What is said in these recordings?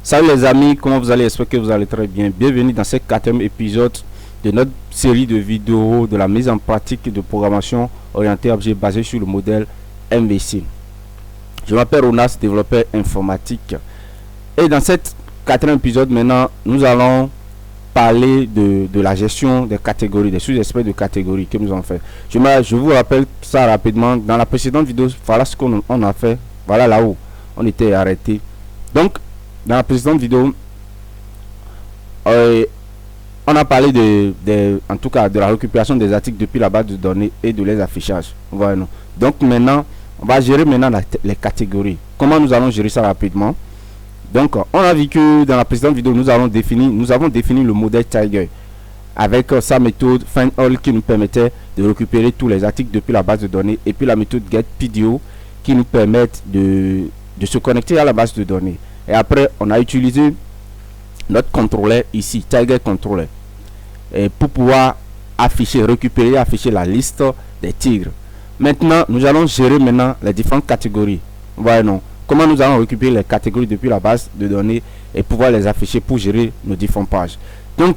Salut les amis, comment vous allez? J'espère que vous allez très bien. Bienvenue dans ce quatrième épisode de notre série de vidéos de la mise en pratique de programmation orientée objet basée sur le modèle MVC. Je m'appelle Ronas, développeur informatique. Et dans cet quatrième épisode maintenant, nous allons parler de la gestion des catégories, des sous-espèces de catégories que nous avons fait. Je vous rappelle ça rapidement. Dans la précédente vidéo, voilà ce qu'on a fait. Voilà là où on était arrêté. Donc, dans la précédente vidéo, on a parlé en tout cas de la récupération des articles depuis la base de données et de les affichages. Voilà. Donc maintenant, on va gérer maintenant les catégories. Comment nous allons gérer ça rapidement? Donc on a vu que dans la précédente vidéo, nous avons défini le modèle Tiger avec sa méthode findAll qui nous permettait de récupérer tous les articles depuis la base de données, et puis la méthode getPDO qui nous permet de se connecter à la base de données. Et après, on a utilisé notre contrôleur ici, Tiger Controller, et pour pouvoir récupérer, afficher la liste des tigres. Maintenant, nous allons gérer les différentes catégories. Voilà, non. Comment nous allons récupérer les catégories depuis la base de données et pouvoir les afficher pour gérer nos différentes pages. Donc,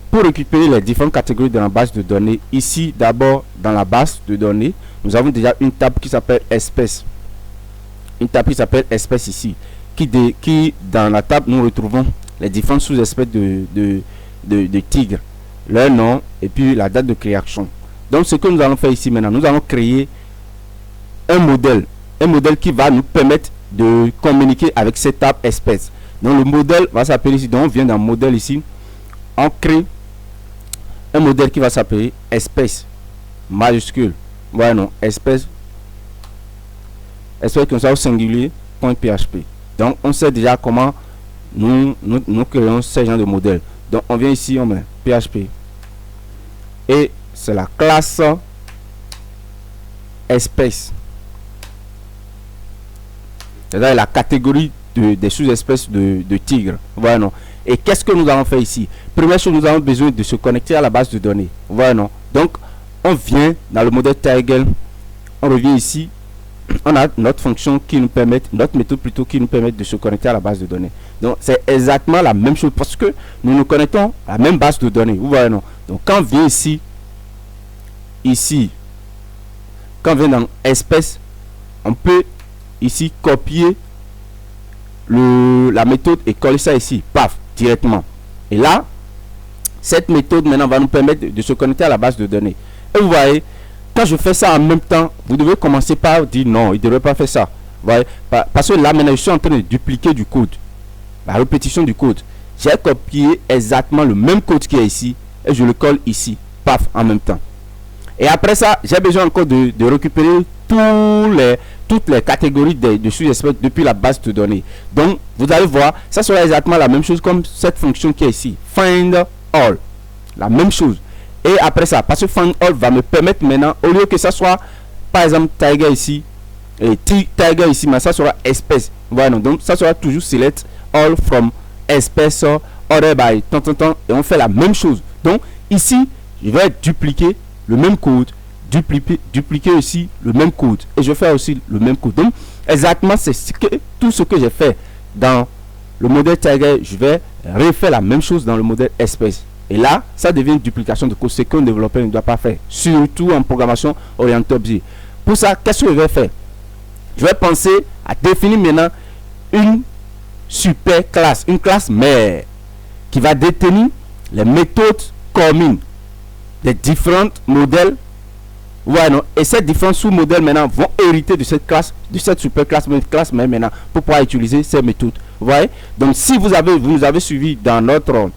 pour récupérer les différentes catégories dans la base de données, ici, d'abord, dans la base de données, nous avons déjà une table qui s'appelle espèces. Une table qui s'appelle espèces ici. Qui dans la table, nous retrouvons les différentes sous-espèces de tigres, leur nom et puis la date de création. Donc, ce que nous allons faire ici maintenant, nous allons créer un modèle qui va nous permettre de communiquer avec cette table espèce. Donc le modèle va s'appeler ici, donc on vient dans modèle ici, on crée un modèle qui va s'appeler espèce majuscule. Voilà, non, espèce comme ça au singulier .php. Donc on sait déjà comment nous créons ce genre de modèle. Donc on vient ici, on met PHP et c'est la classe espèce. C'est la catégorie des sous-espèces de tigres. Voilà, non. Et qu'est-ce que nous allons faire ici? Première chose, nous avons besoin de se connecter à la base de données. Voilà, non. Donc, on vient dans le modèle Tiger, on revient ici, on a notre fonction qui nous permet, notre méthode plutôt qui nous permet de se connecter à la base de données. Donc, c'est exactement la même chose parce que nous nous connectons à la même base de données. Vous voyez, non. Donc, quand on vient ici, quand on vient dans espèce, on peut ici copier la méthode et coller ça ici, paf, directement. Et là, cette méthode maintenant va nous permettre de se connecter à la base de données. Et vous voyez, quand je fais ça en même temps, vous devez commencer par dire non, il ne devrait pas faire ça. Vous voyez, parce que là maintenant je suis en train de dupliquer du code, la répétition du code. J'ai copié exactement le même code qui est ici et je le colle ici, paf, en même temps. Et après ça, j'ai besoin encore de récupérer toutes les catégories de sous-espèces depuis la base de données. Donc, vous allez voir, ça sera exactement la même chose comme cette fonction qui est ici, findAll. La même chose. Et après ça, parce que findAll va me permettre maintenant, au lieu que ça soit, par exemple, Tiger ici, et Tiger ici, mais ça sera espèce. Voilà, donc ça sera toujours select all from espèce order by, et on fait la même chose. Donc, ici, je vais dupliquer le même code, dupliquer aussi le même code, et je fais aussi le même code. Donc exactement c'est tout ce que j'ai fait dans le modèle Tiger, je vais refaire la même chose dans le modèle espèce. Et là ça devient une duplication de code, ce qu'un développeur ne doit pas faire, surtout en programmation orientée objet. Pour ça, qu'est-ce que je vais faire? Je vais penser à définir maintenant une super classe, une classe mère qui va détenir les méthodes communes des différents modèles. Ouais, non. Et ces différents sous-modèles maintenant vont hériter de cette classe, de cette super classe mère maintenant, pour pouvoir utiliser ces méthodes. Vous voyez? Donc si vous nous avez suivi dans notre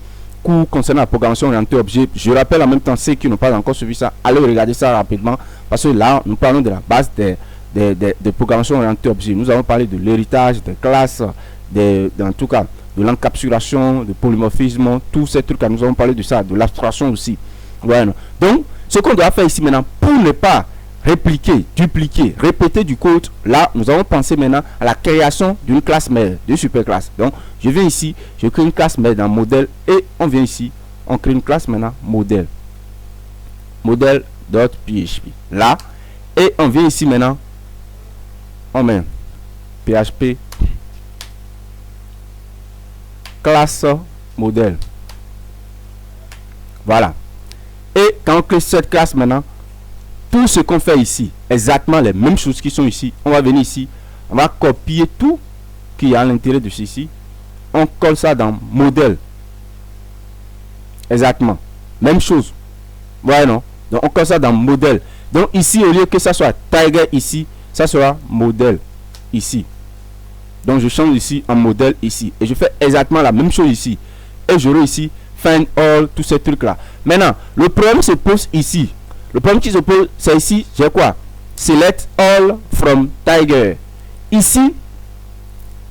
cours concernant la programmation orientée objet, je rappelle en même temps ceux qui n'ont pas encore suivi ça, allez regarder ça rapidement, parce que là nous parlons de la base de programmation orientée objet. Nous allons parler de l'héritage des classes, en tout cas de l'encapsulation, de polymorphisme, tous ces trucs là, nous allons parler de ça, de l'abstraction aussi. Ouais, non. Donc ce qu'on doit faire ici maintenant, pour ne pas répliquer, dupliquer, répéter du code, là nous allons penser maintenant à la création d'une classe mère, d'une super classe. Donc je viens ici, je crée une classe mère dans modèle, et on vient ici, on crée une classe maintenant modèle, modèle.php là, et on vient ici maintenant, on met php classe modèle. Voilà. Et quand on crée cette classe maintenant, tout ce qu'on fait ici, exactement les mêmes choses qui sont ici, on va venir ici, on va copier tout qui est à l'intérieur de ceci, on colle ça dans modèle. Exactement. Même chose. Ouais, non? Donc on colle ça dans modèle. Donc ici, au lieu que ça soit Tiger ici, ça sera modèle ici. Donc je change ici en modèle ici. Et je fais exactement la même chose ici. Et j'aurai ici find all, tous ces trucs là. Maintenant, le problème se pose ici. Le problème qui se pose, c'est ici, j'ai quoi? Select all from Tiger. Ici,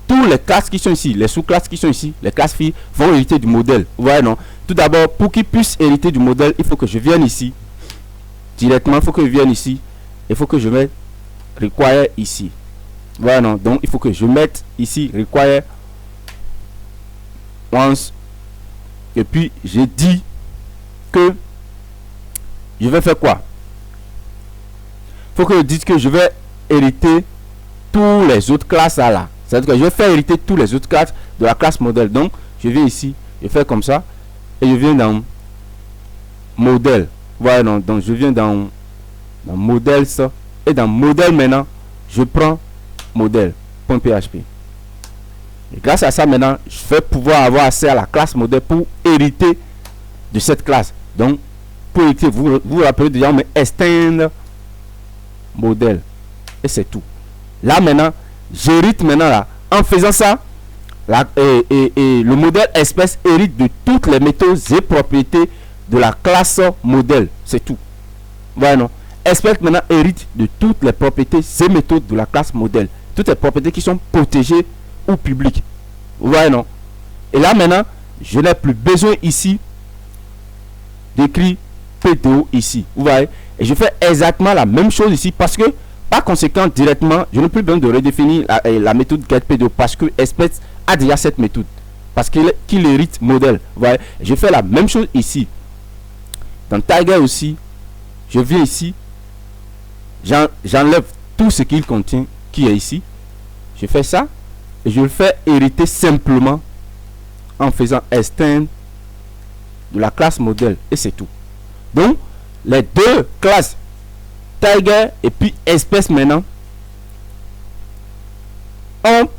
tous les classes qui sont ici, les sous-classes qui sont ici, les classes filles vont hériter du modèle. Vous voyez, non? Tout d'abord, pour qu'ils puissent hériter du modèle, il faut que je vienne ici. Directement, il faut que je vienne ici. Il faut que je mette require ici. Voilà, non? Donc, il faut que je mette ici require once. Et puis, j'ai dit que je vais faire quoi? Il faut que je dise que je vais hériter tous les autres classes là. C'est-à-dire que je vais faire hériter tous les autres classes de la classe modèle. Donc, je viens ici, je fais comme ça. Et je viens dans modèle. Voilà, non? Donc, je viens dans modèle ça. Et dans modèle maintenant, je prends modèle.php. Et grâce à ça maintenant, je vais pouvoir avoir accès à la classe modèle pour hériter de cette classe. Donc, pour hériter, vous vous rappelez déjà, mais extend modèle. Et c'est tout. Là maintenant, j'hérite maintenant là. En faisant ça, le modèle espèce hérite de toutes les méthodes et propriétés de la classe modèle. C'est tout. Voilà, non? Espèce maintenant hérite de toutes les propriétés et méthodes de la classe modèle. Toutes les propriétés qui sont protégées ou publiques. Vous voyez, non? Et là maintenant, je n'ai plus besoin ici d'écrire PTO ici. Vous voyez? Et je fais exactement la même chose ici parce que par conséquent directement, je n'ai plus besoin de redéfinir la méthode getPTO parce que espèce a déjà cette méthode. Parce qu'il hérite modèle. Vous voyez? Et je fais la même chose ici. Dans Tiger aussi, je viens ici. J'enlève tout ce qu'il contient qui est ici. Je fais ça. Et je le fais hériter simplement en faisant extend de la classe modèle. Et c'est tout. Donc, les deux classes, Tiger et puis espèce maintenant, ont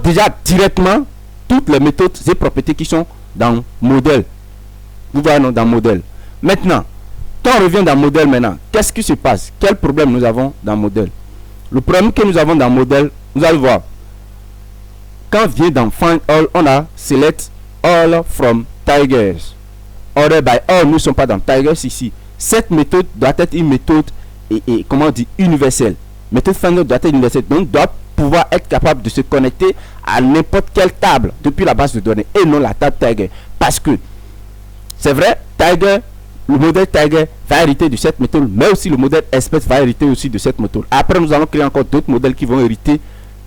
déjà directement toutes les méthodes et propriétés qui sont dans modèle. Vous voyez, non, dans modèle. Maintenant, quand on revient dans modèle maintenant, qu'est-ce qui se passe? Quel problème nous avons dans modèle? Le problème que nous avons dans modèle, vous allez voir. Quand on vient dans find all, on a select all from tigers. Order by all, nous ne sommes pas dans tigers ici. Cette méthode doit être une méthode comment on dit, universelle. Méthode find all doit être universelle. Donc doit pouvoir être capable de se connecter à n'importe quelle table depuis la base de données et non la table Tiger. Parce que c'est vrai, Tiger, le modèle Tiger va hériter de cette méthode, mais aussi le modèle espèce va hériter aussi de cette méthode. Après, nous allons créer encore d'autres modèles qui vont hériter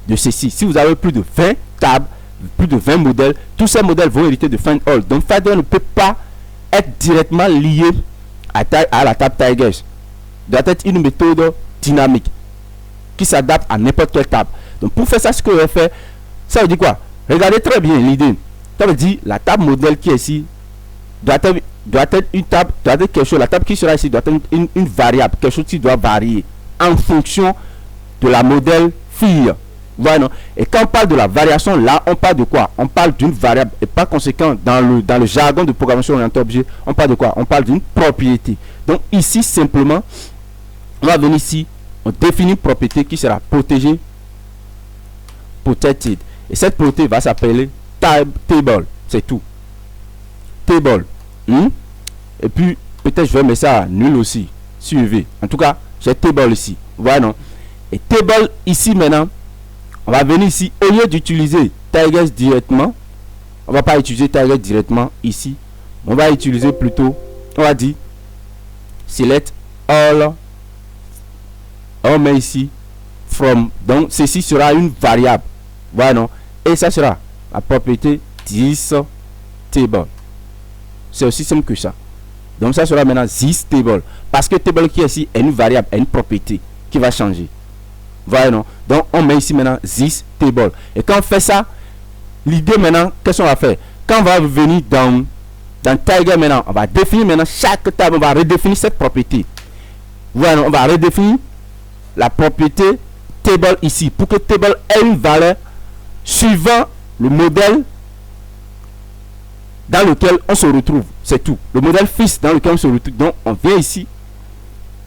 de ceci. Si vous avez plus de 20 tables, plus de 20 modèles, tous ces modèles vont hériter de find all. Donc find all ne peut pas être directement lié à la table Tiger. Doit être une méthode dynamique qui s'adapte à n'importe quelle table. Donc pour faire ça, ce que je vais faire, ça veut dire quoi? Regardez très bien l'idée. Ça veut dire la table modèle qui est ici doit être une table, doit être quelque chose. La table qui sera ici doit être une variable, quelque chose qui doit varier en fonction de la modèle fille. Voilà, non? Et quand on parle de la variation, là, on parle de quoi? On parle d'une variable. Et par conséquent, dans le jargon de programmation orientée objet, on parle de quoi? On parle d'une propriété. Donc ici, simplement, on va venir ici, on définit une propriété qui sera protégée, protected. Et cette propriété va s'appeler table. C'est tout. Table. Et puis, peut-être je vais mettre ça à nul aussi. Suivez. En tout cas, j'ai table ici. Voilà, non? Et table ici maintenant, on va venir ici, au lieu d'utiliser Tigers directement, on va pas utiliser Tigers directement ici. On va utiliser plutôt, on va dire, select all. On met ici, from. Donc, ceci sera une variable. Voilà, non? Et ça sera la propriété this table. C'est aussi simple que ça. Donc, ça sera maintenant this table. Parce que table qui est ici est une variable, est une propriété qui va changer. Voilà, non. Donc, on met ici maintenant this table. Et quand on fait ça, l'idée maintenant, qu'est-ce qu'on va faire? Quand on va venir dans Tiger maintenant, on va définir maintenant chaque table, on va redéfinir cette propriété. Voilà, on va redéfinir la propriété table ici pour que table ait une valeur suivant le modèle dans lequel on se retrouve. C'est tout. Le modèle fils dans lequel on se retrouve. Donc, on vient ici,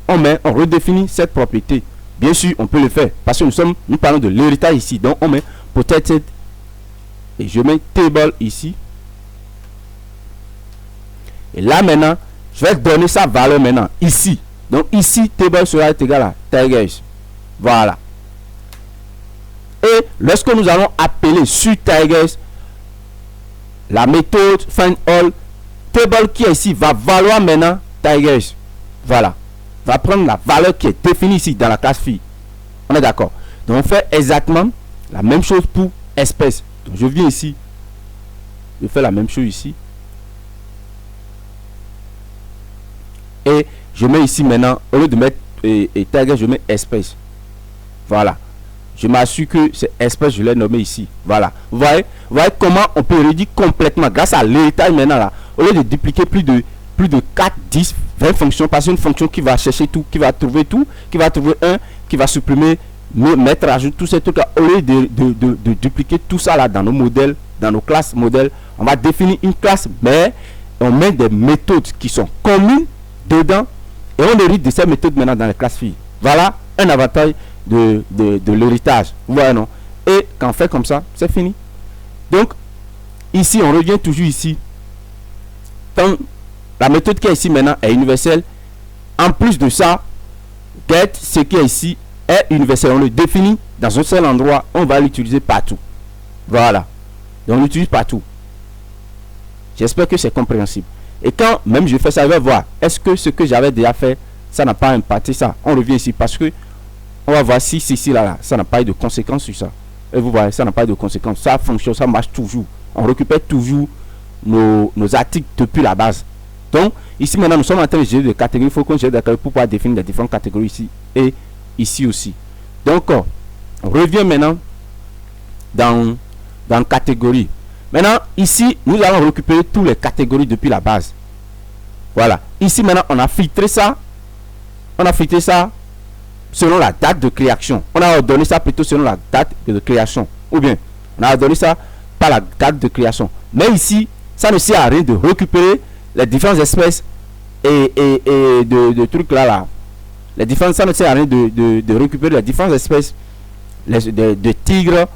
on redéfinit cette propriété. Bien sûr, on peut le faire parce que nous parlons de l'héritage ici. Donc, on met protected et je mets table ici. Et là maintenant, je vais donner sa valeur maintenant ici. Donc ici, table sera égal à tigers. Voilà. Et lorsque nous allons appeler sur tigers, la méthode find all, table qui est ici va valoir maintenant tigers. Voilà. Va prendre la valeur qui est définie ici dans la classe fille. On est d'accord. Donc on fait exactement la même chose pour espèce. Donc je viens ici. Je fais la même chose ici. Et je mets ici maintenant, au lieu de mettre tiger, je mets espèce. Voilà. Je m'assure que c'est espèce, je l'ai nommé ici. Voilà. Vous voyez comment on peut réduire complètement grâce à l'héritage maintenant là. Au lieu de dupliquer plus de 4, 10, 20 fonctions, parce qu'une fonction qui va chercher tout, qui va trouver tout, qui va trouver un, qui va supprimer, mettre à jour tous ces trucs là. Au lieu de dupliquer tout ça là dans nos modèles, dans nos classes modèles, on va définir une classe, mais on met des méthodes qui sont communes dedans et on hérite de ces méthodes maintenant dans les classes filles. Voilà un avantage de l'héritage. Vous voyez, non? Et quand on fait comme ça, c'est fini. Donc ici on revient toujours ici. Quand la méthode qui est ici maintenant est universelle, en plus de ça, get ce qui est ici est universel. On le définit dans un seul endroit, on va l'utiliser partout. Voilà. Donc on l'utilise partout. J'espère que c'est compréhensible. Et quand même je fais ça, je vais voir est-ce que ce que j'avais déjà fait, ça n'a pas impacté ça. On revient ici parce que on va voir si ici là, ça n'a pas eu de conséquences sur ça. Et vous voyez, ça n'a pas eu de conséquences. Ça fonctionne, ça marche toujours. On récupère toujours nos articles depuis la base. Donc ici maintenant nous sommes en train de gérer des catégories. Il faut qu'on gère des catégories pour pouvoir définir les différentes catégories ici et ici aussi. Donc on revient maintenant dans catégorie. Maintenant ici nous allons récupérer toutes les catégories depuis la base. Voilà. Ici maintenant on a filtré ça. On a filtré ça selon la date de création. On a ordonné ça plutôt selon la date de création. Ou bien on a ordonné ça par la date de création. Mais ici ça ne sert à rien de récupérer les différentes espèces et de trucs là. Les différentes, ça ne sert à rien de récupérer les différentes espèces de tigres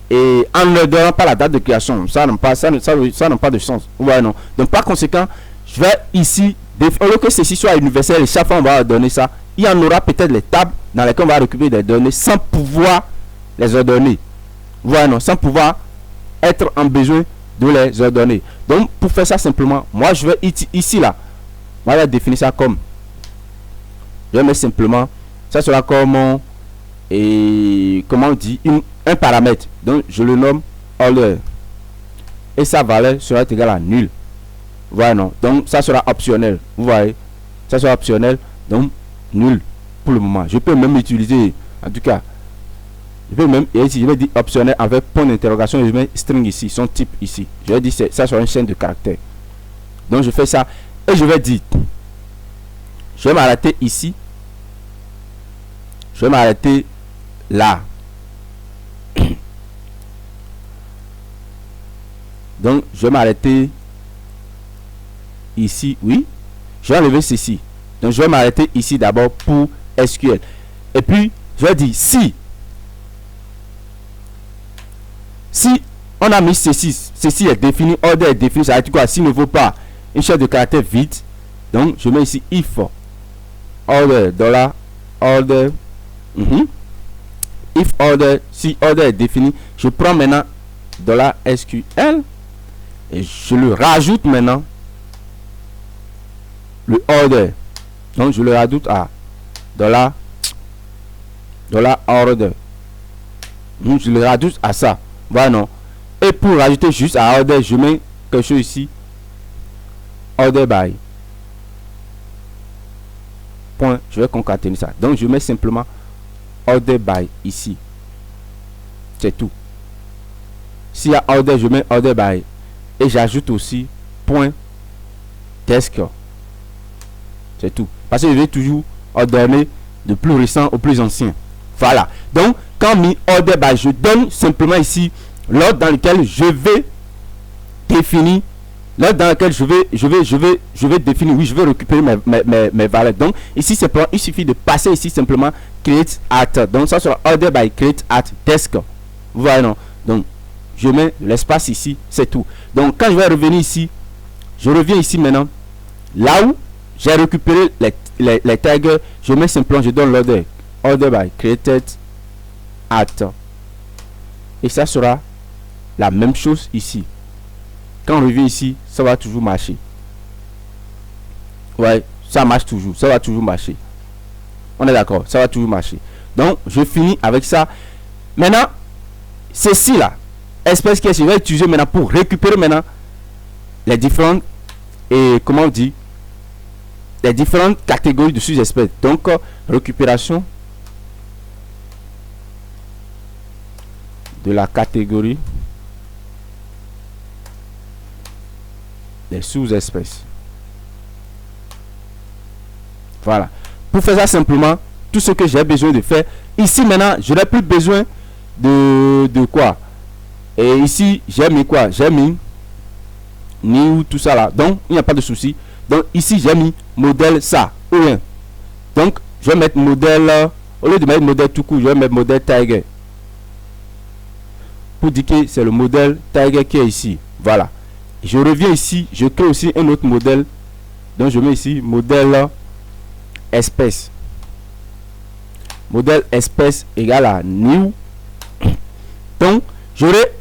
et en ne donnant pas la date de création. Ça n'a pas de sens. Ouais, non. Donc par conséquent, je vais ici, au lieu que ceci soit universel et chaque fois on va donner ça, il y en aura peut-être les tables dans lesquelles on va récupérer des données sans pouvoir les ordonner. Ouais, non, sans pouvoir être en besoin de les ordonner. Donc pour faire ça simplement, moi je vais ici là, moi je vais définir ça comme, je vais mettre simplement, ça sera comme comment on dit, un paramètre. Donc je le nomme order et sa valeur sera égale à nul. Voilà, non. Donc ça sera optionnel. Vous voyez, ça sera optionnel. Donc nul pour le moment. Je peux même utiliser, en tout cas, je peux même, et ici je vais dire optionnel avec point d'interrogation et je mets string ici, son type ici. Je vais dire ça sur une chaîne de caractères. Donc je fais ça et je vais dire, je vais m'arrêter ici. Je vais m'arrêter là. Donc je vais m'arrêter ici, oui. Je vais enlever ceci. Donc je vais m'arrêter ici d'abord pour SQL. Et puis je vais dire si on a mis ceci est défini, order est défini, ça veut dire quoi? S'il ne vaut pas une chaîne de caractère vide, donc je mets ici if order dollar order if order, si order est défini, je prends maintenant dollar SQL et je le rajoute maintenant le order. Donc je le rajoute à dollar order. Donc je le rajoute à ça. Voilà, non. Et pour rajouter juste à order, je mets quelque chose ici. Order by. Point. Je vais concaténer ça. Donc je mets simplement order by ici. C'est tout. S'il y a order, je mets order by. Et j'ajoute aussi point desk. C'est tout. Parce que je vais toujours ordonner de plus récent au plus ancien. Voilà. Donc, quand mis order by, je donne simplement ici l'ordre dans lequel je vais définir, l'ordre dans lequel je vais définir, oui, je vais récupérer mes valeurs. Donc, ici, simplement, il suffit de passer ici simplement create at. Donc, ça sera order by create at desk. Vous voyez, non? Donc, je mets l'espace ici, c'est tout. Donc, quand je vais revenir ici, je reviens ici maintenant, là où j'ai récupéré les tags, je mets simplement, je donne l'ordre order by created at. Et ça sera la même chose ici. Quand on revient ici, ça va toujours marcher. Ouais, ça marche toujours, ça va toujours marcher. On est d'accord, ça va toujours marcher. Donc, je finis avec ça. Maintenant, ceci là, espèce que je vais utiliser maintenant pour récupérer maintenant les différentes, et comment on dit, les différentes catégories de sous-espèces. Donc, récupération de la catégorie des sous-espèces. Voilà. Pour faire ça simplement, tout ce que j'ai besoin de faire, ici maintenant, je n'ai plus besoin de quoi. Et ici, j'ai mis quoi? J'ai mis new, tout ça là. Donc, il n'y a pas de souci. Donc, ici, j'ai mis modèle ça, ou rien. Donc, je vais mettre modèle, au lieu de mettre modèle tout court, je vais mettre modèle tiger. Pour dire que c'est le modèle tiger qui est ici. Voilà. Je reviens ici, je crée aussi un autre modèle. Donc, je mets ici modèle espèce. Modèle espèce égale à new. Donc, j'aurai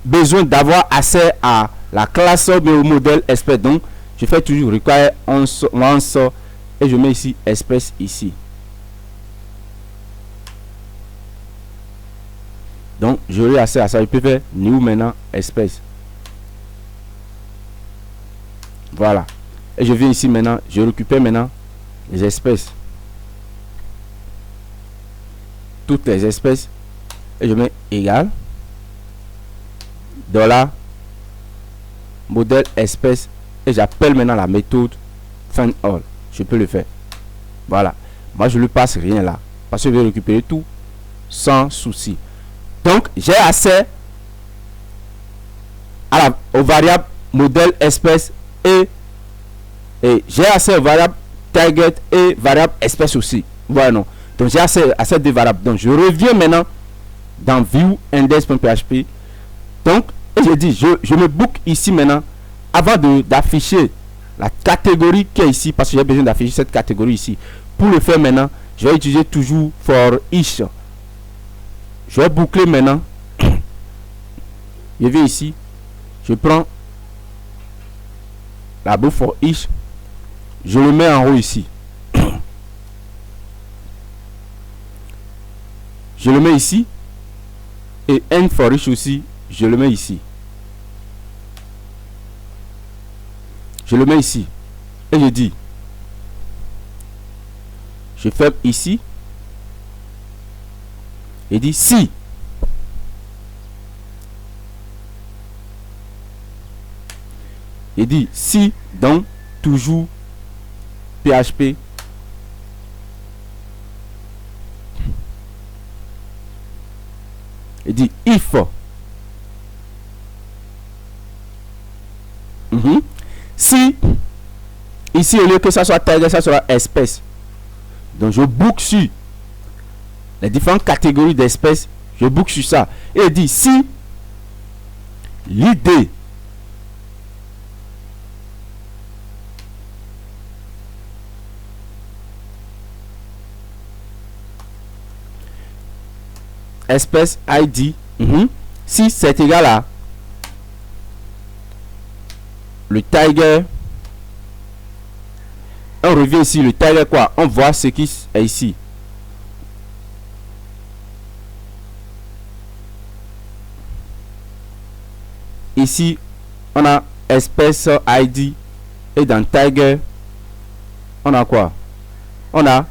besoin d'avoir accès à la classe mais au modèle espèce. Donc, je fais toujours require once et je mets ici espèce ici. Donc, j'aurai accès à ça. Je peux faire new maintenant espèce. Voilà. Et je viens ici maintenant. Je récupère maintenant les espèces. Toutes les espèces. Et je mets égal. Dollar. Modèle espèce. Et j'appelle maintenant la méthode find all. Je peux le faire. Voilà. Moi, je ne lui passe rien là. Parce que je vais récupérer tout sans souci. Donc, j'ai accès à aux variables modèle espèce et j'ai accès aux variables target et variable espèce aussi. Voilà, non. Donc, j'ai accès à ces deux variables. Donc, je reviens maintenant dans view index.php. Donc, et je dis, je me book ici maintenant avant d'afficher la catégorie qui est ici parce que j'ai besoin d'afficher cette catégorie ici. Pour le faire maintenant, je vais utiliser toujours for each. Je vais boucler maintenant. Je viens ici. Je prends la boucle for each. Je le mets en haut ici. Je le mets ici. Et end for each aussi. Je le mets ici. Je le mets ici. Et je dis. Je ferme ici. Et dit si. Il dit si donc toujours PHP il dit if si ici au lieu que ça soit tiger, ça sera espèce. Donc je boucle sur les différentes catégories d'espèces, je boucle sur ça et il dit si l'idée espèce ID si c'est égal à le tiger, on revient ici, le tiger quoi, on voit ce qui est ici. Ici on a espèce ID et dans tiger on a quoi, on a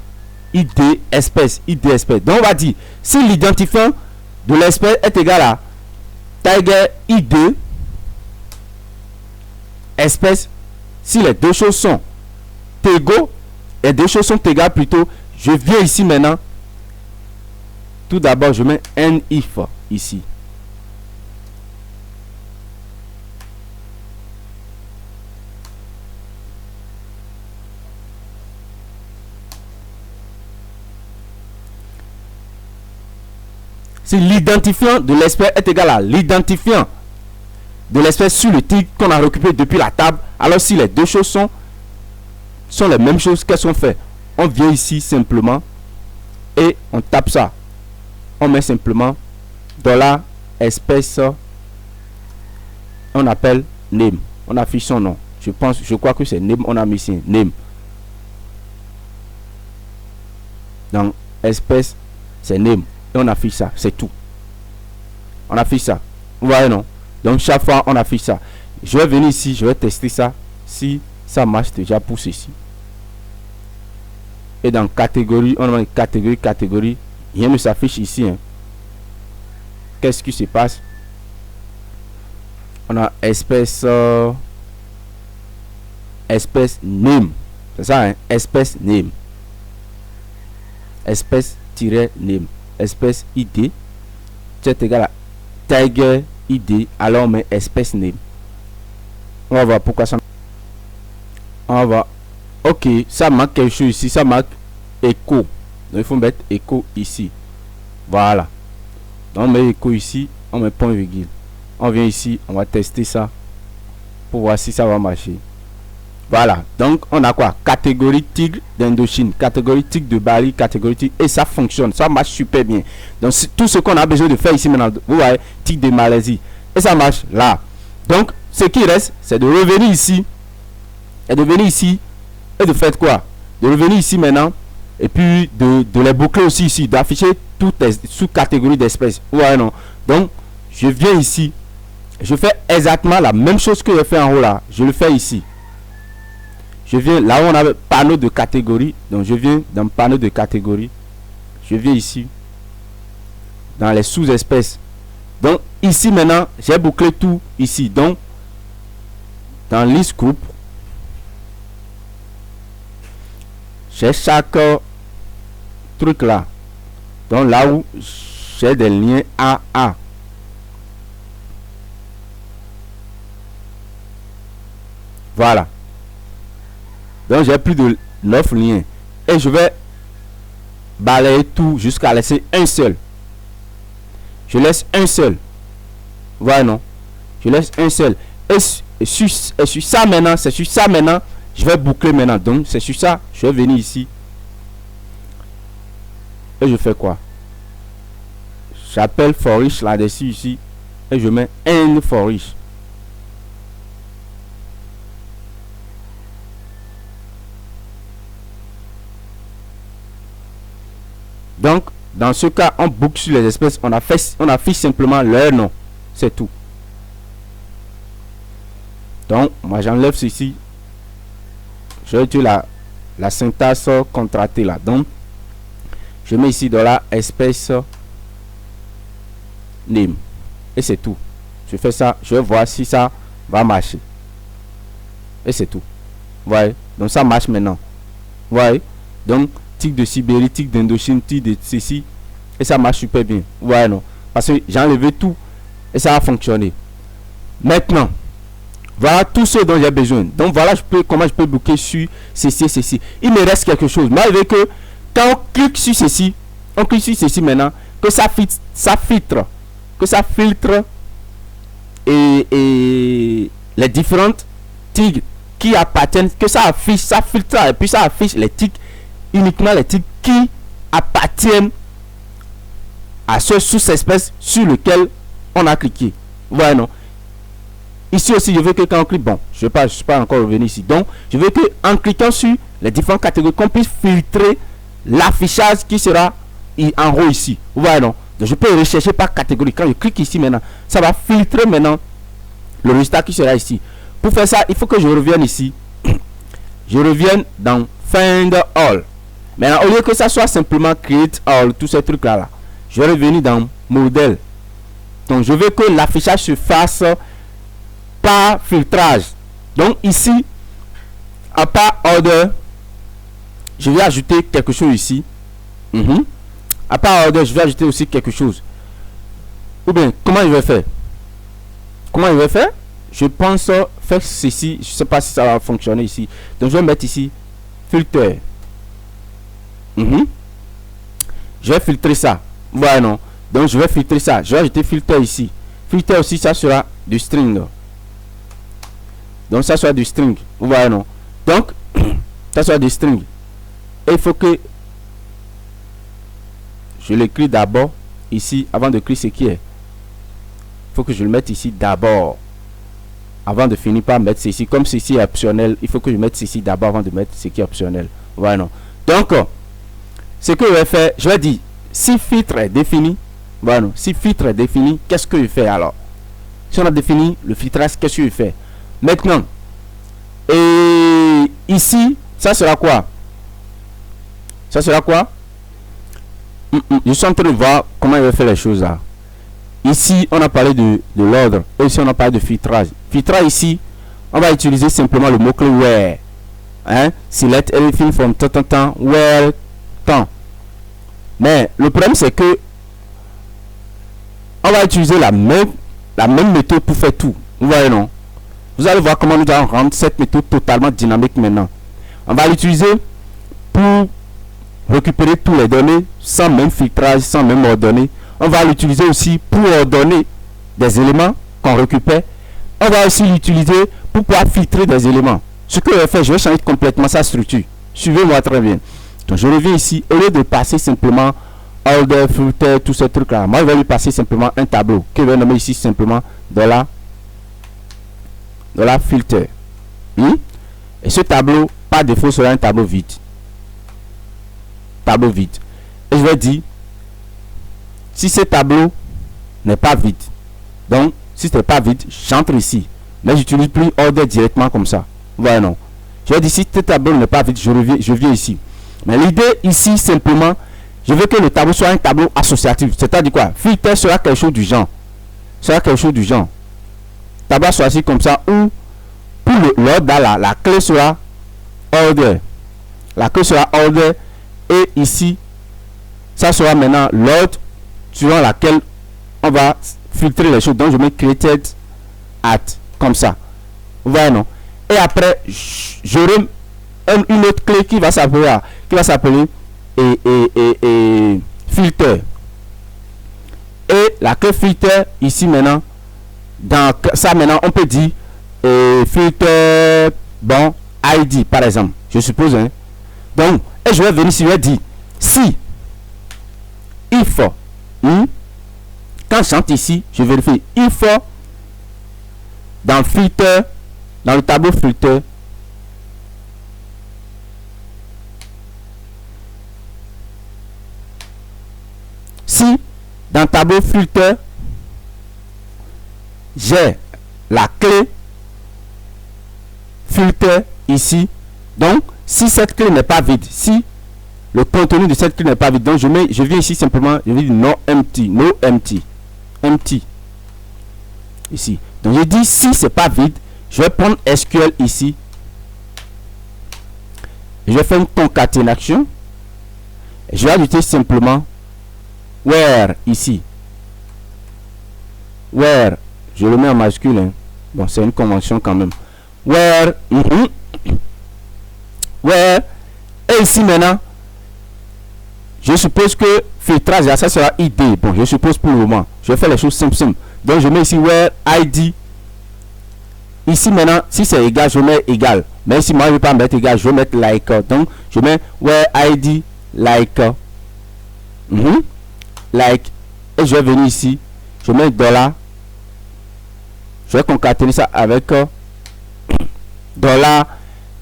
ID espèce, ID espèce. Donc on va dire, si l'identifiant de l'espèce est égal à tiger ID espèce, si les deux choses sont égaux, et deux choses sont égales plutôt, je viens ici maintenant. Tout d'abord, je mets un if ici. Si l'identifiant de l'espèce est égal à l'identifiant de l'espèce sur le titre qu'on a récupéré depuis la table, alors si les deux choses sont les mêmes choses, qu'elles sont faites, on vient ici simplement et on tape ça. On met simplement $espèce, on appelle name, on affiche son nom. Je crois que c'est name, on a mis ici name. Donc espèce c'est name et on affiche ça, c'est tout. On affiche ça, vous voyez non? Donc chaque fois on affiche ça. Je vais venir ici, je vais tester ça si ça marche déjà pour ceci. Et dans catégorie, on a catégorie, rien ne s'affiche ici, hein. Qu'est-ce qui se passe? On a espèce espèce name, c'est ça, hein? Espèce name, espèce name, espèce id, c'est égal à tiger id, alors on met espèce name. On va voir pourquoi ça. On va voir. Ok, ça marque quelque chose ici, ça marque écho. Donc il faut mettre écho ici. Voilà. Donc on met écho ici, on met point virgule. On vient ici, on va tester ça pour voir si ça va marcher. Voilà. Donc on a quoi? Catégorie tigre d'Indochine, catégorie tigre de Bali, catégorie tigre, et ça fonctionne, ça marche super bien. Donc tout ce qu'on a besoin de faire ici maintenant, vous voyez, tigre de Malaisie, et ça marche là. Donc ce qui reste, c'est de revenir ici et de venir ici et de faire quoi? De revenir ici maintenant et puis de les boucler aussi ici, d'afficher toutes les sous-catégories d'espèces. Ouais, non. Donc je viens ici, je fais exactement la même chose que je fais en haut là, je le fais ici. Je viens là où on a panneau de catégorie, donc je viens dans le panneau de catégorie, je viens ici dans les sous-espèces. Donc ici maintenant j'ai bouclé tout ici. Donc dans list group, j'ai chaque truc là, donc là où j'ai des liens AA. Voilà. Donc j'ai plus de 9 liens et je vais balayer tout jusqu'à laisser un seul. Je laisse un seul. Voilà, non, je laisse un seul. Et sur ça maintenant, c'est sur ça maintenant, je vais boucler maintenant. Donc c'est sur ça, je vais venir ici et je fais quoi? J'appelle for each là-dessus ici et je mets end for each. Donc dans ce cas, on boucle sur les espèces, on affiche simplement leur nom, c'est tout. Donc moi j'enlève ceci, je vais utiliser la syntaxe contractée là. Donc je mets ici dans la espèce name et c'est tout. Je fais ça, je vais voir si ça va marcher et c'est tout. Voyez, donc ça marche maintenant. Voyez, donc tic de Sibérie, tic d'Indochine, tic de ceci, et ça marche super bien. Ouais, non, parce que j'ai enlevé tout et ça a fonctionné. Maintenant voilà tout ce dont j'ai besoin. Donc voilà comment je peux bloquer sur ceci. Il me reste quelque chose. Malgré que quand on clique sur ceci, maintenant, que ça filtre et les différentes tigres qui appartiennent, que ça filtre et puis ça affiche les tigres, uniquement les tigres qui appartiennent à ce sous-espèce sur lequel on a cliqué. Voilà, non. Ici aussi, je veux que quand on clique, bon, je ne suis pas encore revenu ici. Donc, je veux que en cliquant sur les différentes catégories, qu'on puisse filtrer l'affichage qui sera en haut ici. Vous voyez, non? Donc, je peux rechercher par catégorie. Quand je clique ici maintenant, ça va filtrer maintenant le résultat qui sera ici. Pour faire ça, il faut que je revienne ici. Je revienne dans Find All. Maintenant, au lieu que ça soit simplement create all, tous ces trucs là, je vais revenir dans modèle. Donc je veux que l'affichage se fasse par filtrage. Donc ici, à part order, je vais ajouter quelque chose ici. À part order, je vais ajouter aussi quelque chose. Ou bien, comment je vais faire? Comment je vais faire? Je pense faire ceci. Je ne sais pas si ça va fonctionner ici. Donc je vais mettre ici filter. Je vais filtrer ça. Voilà, non. Donc je vais filtrer ça. Je vais ajouter filter ici. Filter aussi, ça sera du string. Donc ça sera du string. Voilà, non. Donc ça sera du string. Et il faut que je l'écris d'abord ici avant de écrire ce qui est. Il faut que je le mette ici d'abord avant de finir par mettre ceci. Comme ceci est optionnel, il faut que je mette ceci d'abord avant de mettre ce qui est optionnel. Voilà, non. Donc ce que je vais faire, je vais dire si filtre est défini. Voilà, non. Si filtre est défini, qu'est-ce que je fais alors? Si on a défini le filtrage, qu'est-ce que je fais maintenant? Et ici, ça sera quoi? Ça sera quoi? Je suis en train de voir comment il va faire les choses là. Ici, on a parlé de l'ordre. Et ici, on a parlé de filtrage. Filtrage ici, on va utiliser simplement le mot-clé where. Select everything from temps, where, temps. Mais le problème, c'est que on va utiliser la même méthode pour faire tout. Vous voyez, non? Vous allez voir comment nous allons rendre cette méthode totalement dynamique maintenant. On va l'utiliser pour récupérer tous les données sans même filtrage, sans même ordonner. On va l'utiliser aussi pour ordonner des éléments qu'on récupère. On va aussi l'utiliser pour pouvoir filtrer des éléments. Ce que je vais faire, je vais changer complètement sa structure. Suivez-moi très bien. Donc je reviens ici. Au lieu de passer simplement order, filter, tous ces trucs là, moi je vais lui passer simplement un tableau que je vais nommer ici simplement $, filter. Et ce tableau, par défaut, sera un tableau vide. Tableau vide. Et je vais dire si ce tableau n'est pas vide. Donc, si ce n'est pas vide, j'entre ici. Mais j'utilise plus order directement comme ça. Voilà, non. Je vais dire si ce tableau n'est pas vide, je viens ici. Mais l'idée ici, simplement, je veux que le tableau soit un tableau associatif. C'est-à-dire quoi? Filter sera quelque chose du genre. Tableau soit assis comme ça, ou pour l'ordre là, la clé sera order. La clé sera order. Et ici, ça sera maintenant l'ordre suivant laquelle on va filtrer les choses. Donc je mets created at comme ça. Voilà, non. Et après j'aurai une autre clé qui va s'appeler filter. Et la clé filter ici maintenant, dans ça maintenant on peut dire filter bon ID par exemple, je suppose, hein. Donc et je vais venir ici, je vais dire si if quand j'entre ici, je vérifie if dans filter, dans le tableau filter, si dans le tableau filter j'ai la clé filter ici, donc si cette clé n'est pas vide, si le contenu de cette clé n'est pas vide, donc je viens ici simplement, je vais dire no empty ici. Donc je dis si c'est pas vide, je vais prendre SQL ici, je vais faire une concaténation, et je vais ajouter simplement where ici, where, je le mets en majuscule, hein. Bon, c'est une convention quand même, where, where, et ici maintenant je suppose que filtrage ça sera ID. Bon, je suppose pour le moment, je vais faire les choses simples. Donc je mets ici where ID. Ici maintenant, si c'est égal, je mets égal. Mais si moi je ne vais pas mettre égal, je vais mettre like. Donc je mets where ID like. Like. Et je vais venir ici, je mets $. Je vais concaténer ça avec $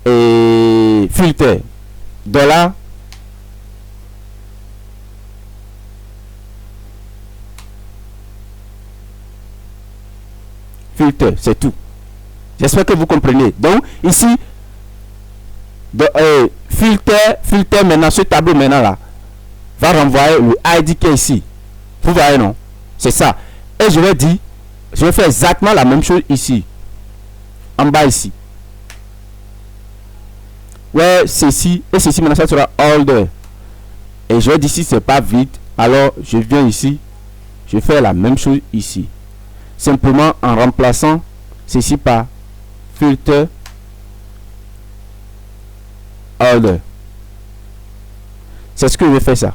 et filter. $. Filter, c'est tout. J'espère que vous comprenez. Donc ici filter maintenant, ce tableau maintenant là, va renvoyer le ID qui est ici. Vous voyez, non? C'est ça. Et je vais dire, je vais faire exactement la même chose ici. En bas ici. Ouais, ceci. Et ceci maintenant, ça sera order. Et je vais dire si c'est pas vide. Alors, je viens ici. Je vais faire la même chose ici. Simplement en remplaçant ceci par filter order. C'est ce que je vais faire ça.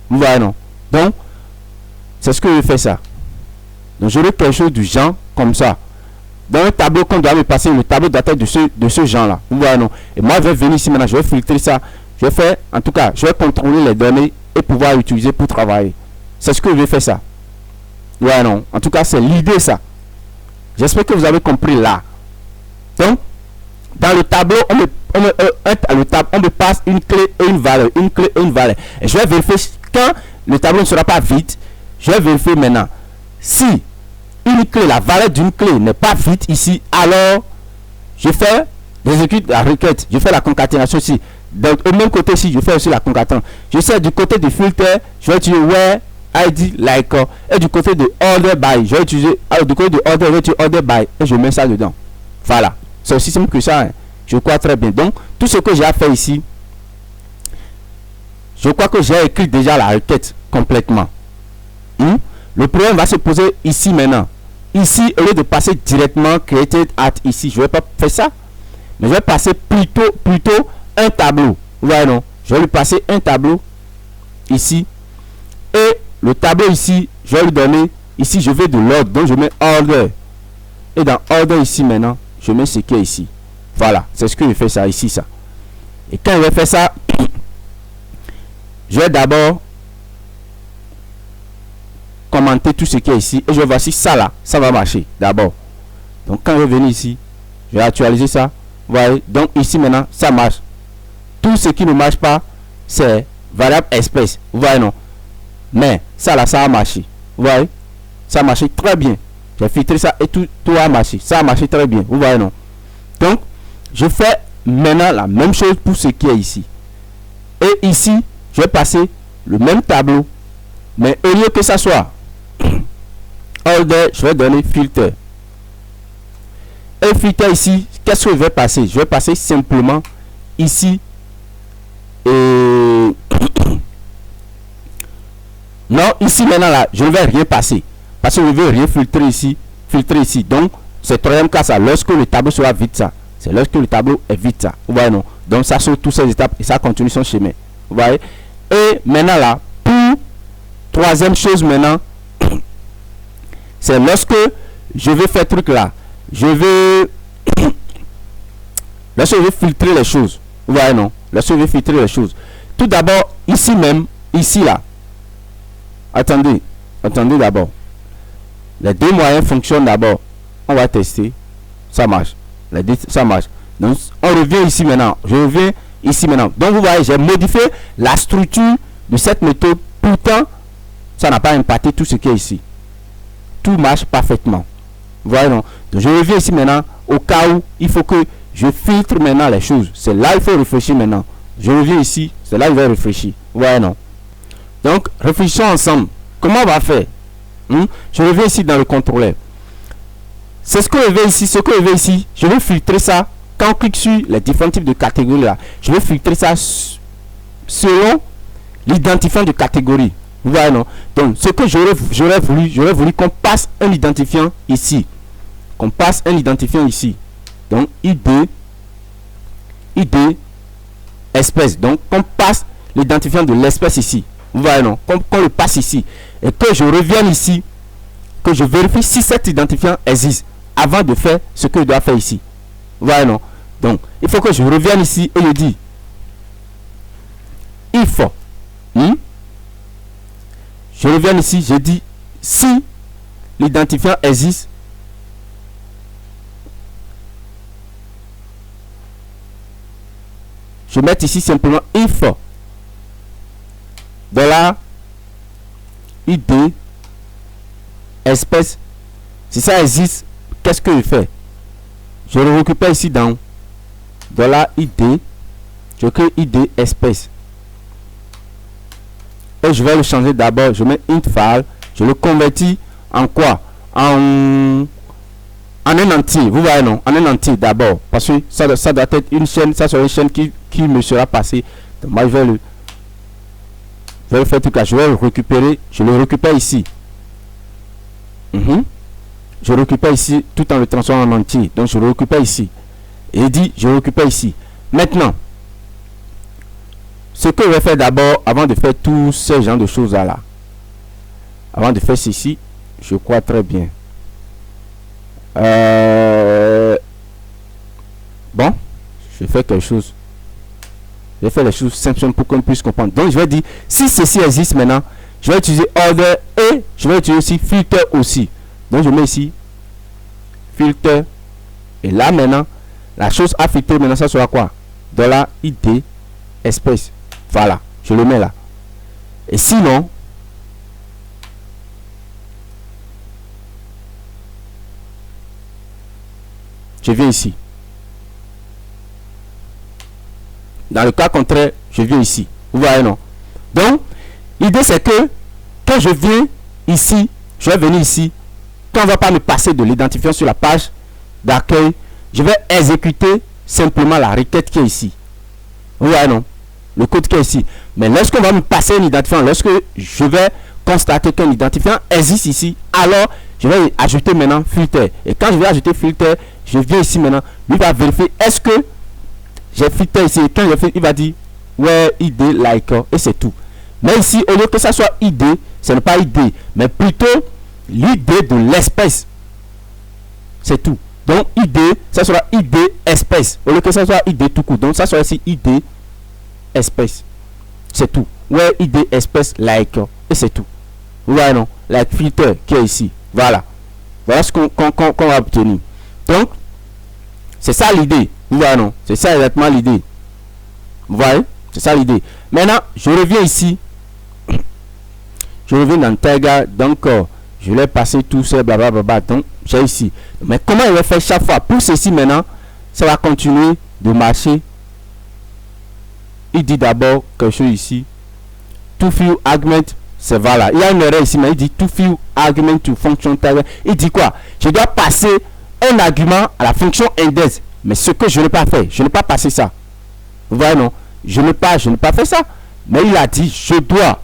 Vous voyez, non? Donc, c'est ce que je vais faire ça. Donc, j'aurai quelque chose du genre comme ça. Dans un tableau qu'on doit me passer, le tableau doit être de ce genre-là. Vous voyez, non? Et moi, je vais venir ici maintenant, je vais filtrer ça. Je vais faire, en tout cas, je vais contrôler les données et pouvoir utiliser pour travailler. C'est ce que je vais faire ça. Ouais, non. En tout cas, c'est l'idée, ça. J'espère que vous avez compris là. Donc, dans le tableau, on me passe une clé et une valeur. Une clé et une valeur. Et je vais vérifier quand le tableau ne sera pas vide. Je vais vérifier maintenant. Si une clé, la valeur d'une clé n'est pas vide ici, alors je fais, j'exécute la requête. Je fais la concaténation ici. Donc, au même côté ici, je fais aussi la concaténation. Je sais du côté du filter, je vais utiliser where ID like et du côté de order by, je vais utiliser du côté de order, je vais utiliser order by et je mets ça dedans. Voilà, c'est aussi simple que ça, hein. Je crois très bien. Donc, tout ce que j'ai à faire ici, je crois que j'ai écrit déjà la requête complètement. Le problème va se poser ici maintenant. Ici, au lieu de passer directement created at ici, je vais pas faire ça, mais je vais passer plutôt un tableau. Vous voyez, non? Je vais lui passer un tableau ici. Et le tableau ici, je vais lui donner, ici je vais de l'ordre, donc je mets order. Et dans order ici maintenant, je mets ce qui est ici. Voilà, c'est ce que je fais ça ici, ça. Et quand je vais faire ça, je vais d'abord commenter tout ce qui est ici. Et je vais voir si ça là, ça va marcher d'abord. Donc quand je vais venir ici, je vais actualiser ça. Vous voyez, donc ici maintenant, ça marche. Tout ce qui ne marche pas, c'est variable espèce. Vous voyez, non? Mais ça là, ça a marché. Vous voyez, ça a marché très bien. J'ai filtré ça et tout a marché. Ça a marché très bien. Vous voyez, non? Donc, je fais maintenant la même chose pour ce qui est ici. Et ici, je vais passer le même tableau. Mais au lieu que ça soit order, je vais donner filter. Et filter ici, qu'est-ce que je vais passer? Je vais passer simplement ici. Et non, ici maintenant là, je ne vais rien passer. Parce que je ne vais rien filtrer ici. Filtrer ici. Donc, c'est troisième cas ça. Lorsque le tableau sera vide ça. C'est lorsque le tableau est vide ça. Vous voyez, non? Donc, ça saute toutes ces étapes et ça continue son chemin. Vous voyez? Et maintenant là, pour troisième chose maintenant, c'est lorsque je vais faire truc là. Je vais lorsque je vais filtrer les choses. Vous voyez, non? Lorsque je vais filtrer les choses. Tout d'abord, ici même, ici là. Attendez d'abord. Les deux moyens fonctionnent d'abord. On va tester. Ça marche. Ça marche. Donc, on revient ici maintenant. Je reviens ici maintenant. Donc, vous voyez, j'ai modifié la structure de cette méthode. Pourtant, ça n'a pas impacté tout ce qui est ici. Tout marche parfaitement. Vous voyez, non? Donc, je reviens ici maintenant. Au cas où il faut que je filtre maintenant les choses. C'est là il faut réfléchir maintenant. Je reviens ici. C'est là il va réfléchir. Vous voyez, non? Donc, réfléchissons ensemble. Comment on va faire? Je reviens ici dans le contrôleur. C'est ce que je vais ici. Ce que je vais ici, je vais filtrer ça. Quand on clique sur les différents types de catégories là, je vais filtrer ça selon l'identifiant de catégorie. Vous voyez, non? Donc, ce que j'aurais voulu qu'on passe un identifiant ici. Qu'on passe un identifiant ici. Donc, ID, espèce. Donc, qu'on passe l'identifiant de l'espèce ici. Vous voyez, non? Qu'on le passe ici. Et que je revienne ici. Que je vérifie si cet identifiant existe. Avant de faire ce que je dois faire ici. Vous voyez, non? Donc, il faut que je revienne ici et je dis. Il faut. Je reviens ici. Je dis si l'identifiant existe. Je mets ici simplement if $id espèce. Si ça existe, qu'est-ce que je fais? Je le récupère ici dans $id Je crée ID espèce. Et je vais le changer d'abord. Je mets int file. Je le convertis en quoi? En un entier. Vous voyez, non? En un entier d'abord. Parce que ça doit être une chaîne. Ça sera une chaîne qui me sera passée. Donc, moi, je vais le faire tout cas. Je vais le récupérer. Je le récupère ici. Je le récupère ici tout en le transformant en entier. Donc, je le récupère ici. Et dit, je le récupère ici. Maintenant, ce que je vais faire d'abord, avant de faire tous ces genres de choses là, avant de faire ceci, je crois très bien. Bon, je vais faire quelque chose. Je vais faire les choses simples pour qu'on puisse comprendre. Donc, je vais dire, si ceci existe maintenant, je vais utiliser order et je vais utiliser aussi filter aussi. Donc, je mets ici filter. Et là, maintenant, la chose à filtrer maintenant, ça sera quoi? $id espèce. Voilà, je le mets là. Et sinon, je viens ici. Dans le cas contraire, je viens ici. Vous voyez, non? Donc, l'idée c'est que quand je viens ici, je vais venir ici. Quand on ne va pas me passer de l'identifiant sur la page d'accueil, je vais exécuter simplement la requête qui est ici. Vous voyez, non? Le code qui est ici. Mais lorsqu'on va me passer un identifiant, lorsque je vais constater qu'un identifiant existe ici, alors je vais ajouter maintenant filter. Et quand je vais ajouter filter, je viens ici maintenant, lui va vérifier est-ce que j'ai filter ici. Et quand je fais, il va dire ouais, ID like, et c'est tout. Mais ici, au lieu que ça soit ID, ce n'est pas ID, mais plutôt l'ID de l'espèce. C'est tout. Donc ID, ça sera ID espèce. Au lieu que ça soit ID tout court. Donc ça sera ici ID espèce. C'est tout. Ouais, ID espèce like, et c'est tout. Vous voyez, non? Like filter qui est ici. Voilà. Voilà ce qu'on va obtenir. Donc, c'est ça l'idée. Vous voyez, non? C'est ça exactement l'idée. Vous voyez? C'est ça l'idée. Maintenant, je reviens ici. Je reviens dans Tiger. Donc, je vais passer tout ça, blablabla. Donc, j'ai ici. Mais comment il va faire chaque fois? Pour ceci, maintenant, ça va continuer de marcher. Il dit d'abord quelque chose ici. To few argument, c'est voilà. Il y a une erreur ici, mais il dit to few argument to function Tiger. Il dit quoi? Je dois passer un argument à la fonction index. Mais ce que je n'ai pas fait, je n'ai pas passé ça. Vous voyez, non? Je n'ai pas fait ça. Mais il a dit, je dois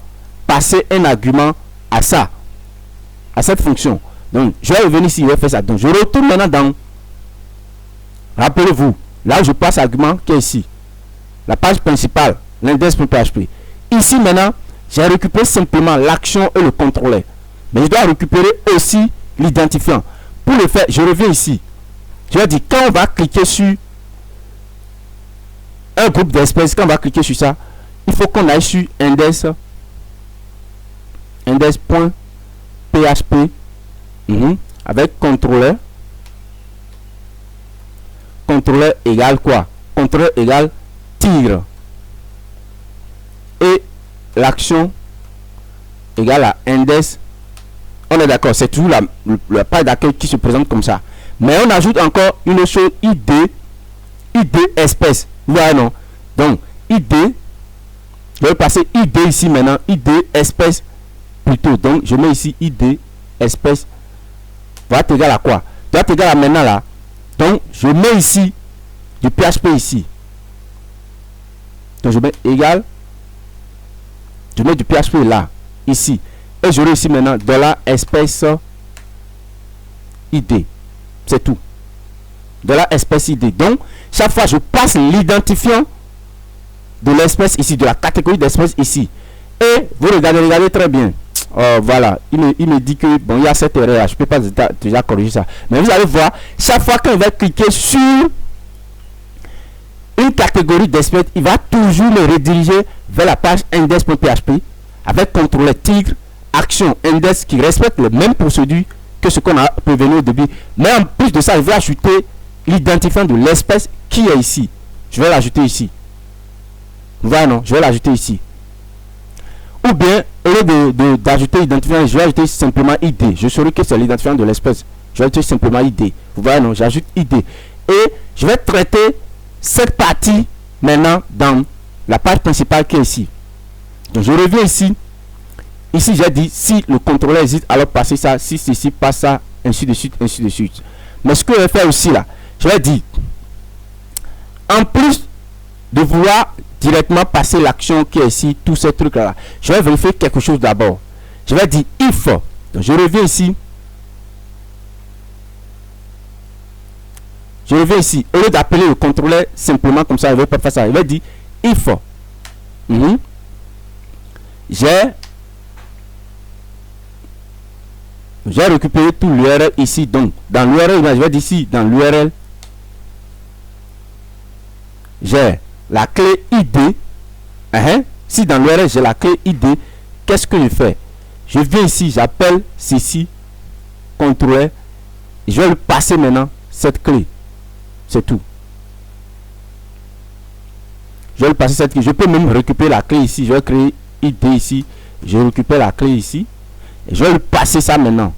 passer un argument à ça, à cette fonction. Donc, je vais revenir ici, je vais faire ça. Donc, je retourne maintenant dans, rappelez-vous, là où je passe argument qui est ici, la page principale, l'index.php. Ici maintenant, j'ai récupéré simplement l'action et le contrôleur. Mais je dois récupérer aussi l'identifiant. Pour le faire, je reviens ici. Je vais dire, quand on va cliquer sur un groupe d'espèces, quand on va cliquer sur ça, il faut qu'on aille sur index.php. Avec contrôleur. Contrôleur égale quoi? Contrôleur égale tigre. Et l'action égale à index. On est d'accord, c'est toujours la page d'accueil qui se présente comme ça. Mais on ajoute encore une chose, ID espèce. Vous voyez, non? Donc, ID, je vais passer ID ici maintenant, ID espèce plutôt. Donc, je mets ici ID espèce. Va être égal à quoi? Doit être égal à maintenant là. Donc, je mets ici du PHP ici. Donc, je mets égal. Je mets du PHP là, ici. Et j'aurai ici maintenant $espèce ID. C'est tout. $espèce ID. Donc, chaque fois, je passe l'identifiant de l'espèce ici, de la catégorie d'espèce ici. Et vous regardez très bien. Voilà, il me dit que bon, il y a cette erreur. Je peux pas déjà corriger ça. Mais vous allez voir, chaque fois qu'on va cliquer sur une catégorie d'espèces, il va toujours le rediriger vers la page index.php avec contrôleur tigre, action index qui respecte les mêmes procédures que ce qu'on a prévenu au début. Mais en plus de ça, il va ajouter l'identifiant de l'espèce qui est ici. Je vais l'ajouter ici. Voilà, non, je vais l'ajouter ici. Ou bien, au lieu d'ajouter l'identifiant, je vais ajouter simplement ID. Je saurai que c'est l'identifiant de l'espèce. Je vais ajouter simplement ID. Vous voyez, non, j'ajoute ID. Et je vais traiter cette partie maintenant dans la page principale qui est ici. Donc je reviens ici. Ici j'ai dit si le contrôleur hésite, alors passer ça, si ceci passe ça, ainsi de suite, ainsi de suite. Mais ce que je vais faire aussi là, je vais dire, en plus de vouloir directement passer l'action qui est ici, tous ces trucs là, je vais vérifier quelque chose d'abord. Je vais dire if. Donc je reviens ici. Je reviens ici. Au lieu d'appeler le contrôleur simplement comme ça, je ne vais pas faire ça. Je vais dire if. J'ai récupéré tout l'URL ici. Donc dans l'URL, je vais dire ici, dans l'URL, j'ai la clé ID. Si dans l'URL j'ai la clé ID, qu'est-ce que je fais? Je viens ici, j'appelle ceci contrôleur. Je vais lui passer maintenant cette clé. C'est tout. Je vais lui passer cette clé. Je peux même récupérer la clé ici. Je vais créer ID ici. Je récupère la clé ici. Et je vais lui passer ça maintenant.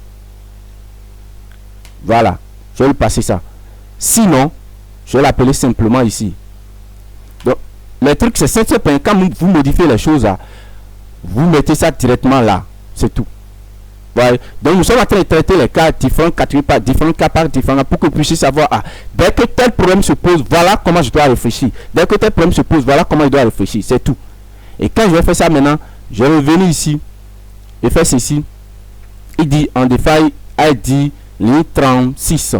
Voilà. Je vais lui passer ça. Sinon, je vais l'appeler simplement ici. Donc, le truc c'est simple. Quand vous modifiez les choses là, vous mettez ça directement là. C'est tout. Ouais. Donc nous sommes en train de traiter les cas différents par différents pour que vous puissiez savoir, dès que tel problème se pose, voilà comment je dois réfléchir. Dès que tel problème se pose, voilà comment je dois réfléchir. C'est tout. Et quand je vais faire ça maintenant, je vais revenir ici et faire ceci. Il dit on define ID ligne 36.